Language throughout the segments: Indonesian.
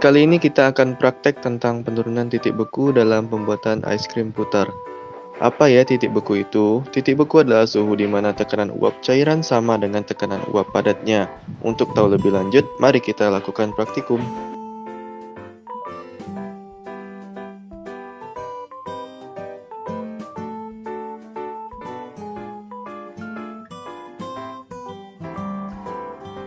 Kali ini kita akan praktek tentang penurunan titik beku dalam pembuatan es krim putar. Apa ya titik beku itu? Titik beku adalah suhu di mana tekanan uap cairan sama dengan tekanan uap padatnya. Untuk tahu lebih lanjut, mari kita lakukan praktikum.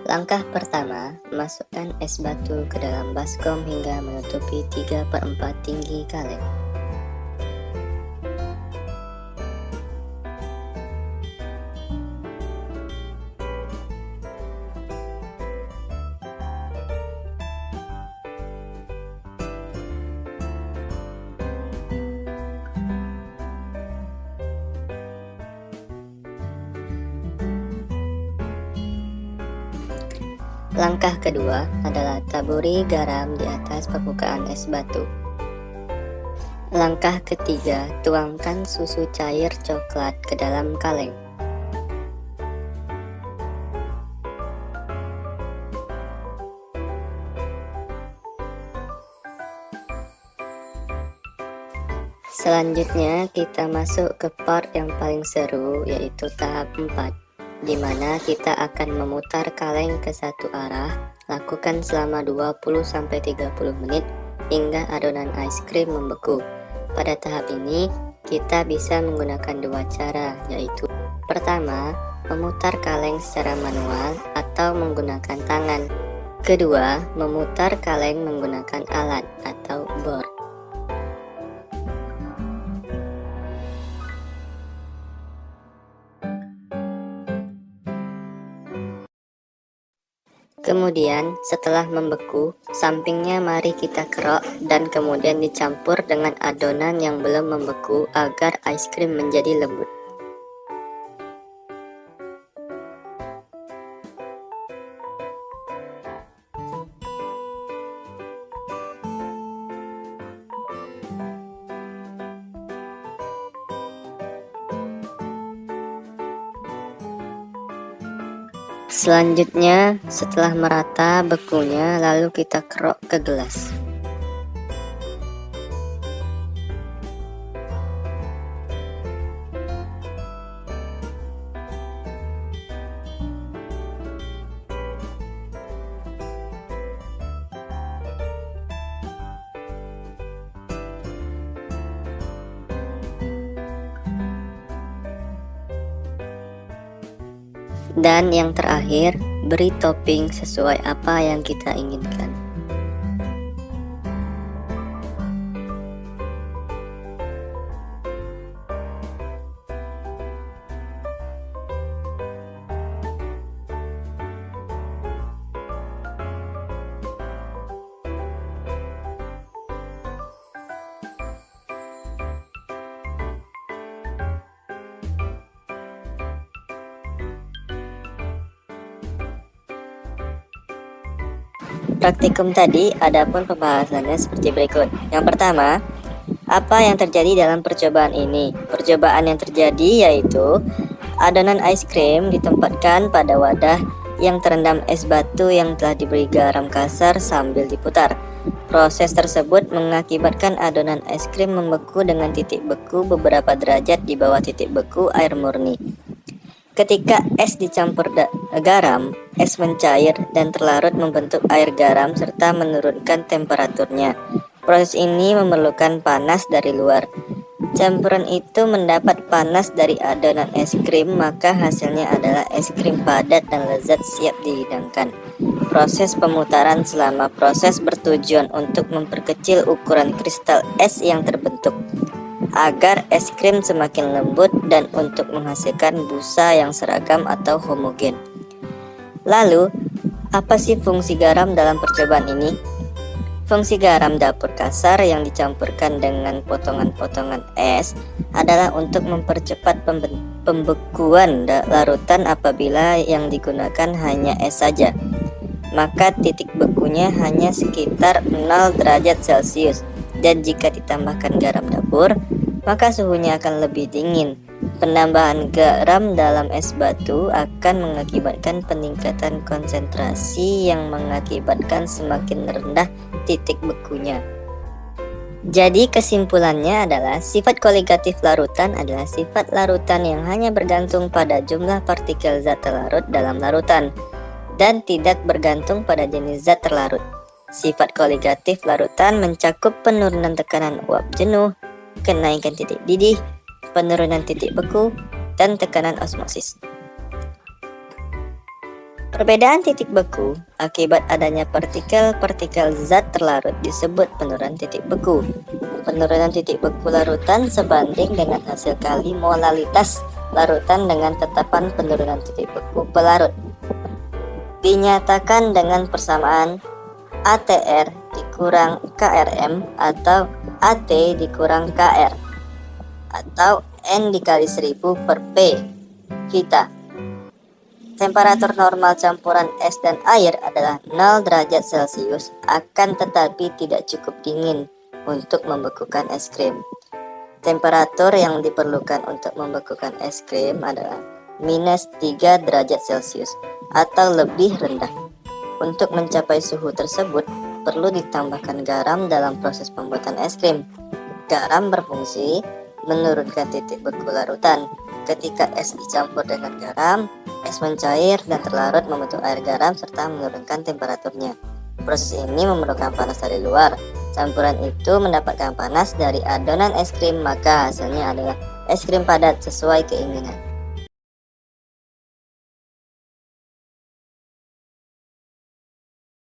Langkah pertama, masukkan es batu ke dalam baskom hingga menutupi 3/4 tinggi kaleng. Langkah kedua adalah taburi garam di atas permukaan es batu. Langkah ketiga, tuangkan susu cair coklat ke dalam kaleng. Selanjutnya kita masuk ke part yang paling seru, yaitu tahap 4. Di mana kita akan memutar kaleng ke satu arah. Lakukan selama 20-30 menit hingga adonan es krim membeku. Pada tahap ini kita bisa menggunakan dua cara, yaitu pertama, memutar kaleng secara manual atau menggunakan tangan. Kedua, memutar kaleng menggunakan alat atau board. Kemudian setelah membeku, sampingnya mari kita kerok dan kemudian dicampur dengan adonan yang belum membeku agar es krim menjadi lembut. Selanjutnya, setelah merata bekunya, lalu kita kerok ke gelas. Dan yang terakhir, beri topping sesuai apa yang kita inginkan. Praktikum tadi adapun pembahasannya seperti berikut. Yang pertama, apa yang terjadi dalam percobaan ini? Percobaan yang terjadi yaitu adonan es krim ditempatkan pada wadah yang terendam es batu yang telah diberi garam kasar sambil diputar. Proses tersebut mengakibatkan adonan es krim membeku dengan titik beku beberapa derajat di bawah titik beku air murni. Ketika es dicampur garam, es mencair dan terlarut membentuk air garam serta menurunkan temperaturnya. Proses ini memerlukan panas dari luar. Campuran itu mendapat panas dari adonan es krim, maka hasilnya adalah es krim padat dan lezat siap dihidangkan. Proses pemutaran selama proses bertujuan untuk memperkecil ukuran kristal es yang terbentuk, agar es krim semakin lembut dan untuk menghasilkan busa yang seragam atau homogen. Lalu, apa sih fungsi garam dalam percobaan ini? Fungsi garam dapur kasar yang dicampurkan dengan potongan-potongan es adalah untuk mempercepat pembekuan larutan apabila yang digunakan hanya es saja. Maka titik bekunya hanya sekitar 0 derajat Celcius, dan jika ditambahkan garam dapur, maka suhunya akan lebih dingin. Penambahan garam dalam es batu akan mengakibatkan peningkatan konsentrasi yang mengakibatkan semakin rendah titik bekunya. Jadi kesimpulannya adalah sifat koligatif larutan adalah sifat larutan yang hanya bergantung pada jumlah partikel zat terlarut dalam larutan dan tidak bergantung pada jenis zat terlarut. Sifat koligatif larutan mencakup penurunan tekanan uap jenuh, kenaikan titik didih, penurunan titik beku, dan tekanan osmosis. Perbedaan titik beku akibat adanya partikel-partikel zat terlarut disebut penurunan titik beku. Penurunan titik beku larutan sebanding dengan hasil kali molalitas larutan dengan tetapan penurunan titik beku pelarut. Dinyatakan dengan persamaan ATR dikurang KRM atau AT dikurang KR atau N dikali 1000 per P Vita. Temperatur normal campuran es dan air adalah 0 derajat Celcius, akan tetapi tidak cukup dingin untuk membekukan es krim. Temperatur yang diperlukan untuk membekukan es krim adalah minus 3 derajat Celcius atau lebih rendah. Untuk mencapai suhu tersebut, perlu ditambahkan garam dalam proses pembuatan es krim. Garam berfungsi menurunkan titik beku larutan. Ketika es dicampur dengan garam, es mencair dan terlarut membentuk air garam serta menurunkan temperaturnya. Proses ini memerlukan panas dari luar. Campuran itu mendapatkan panas dari adonan es krim, maka hasilnya adalah es krim padat sesuai keinginan.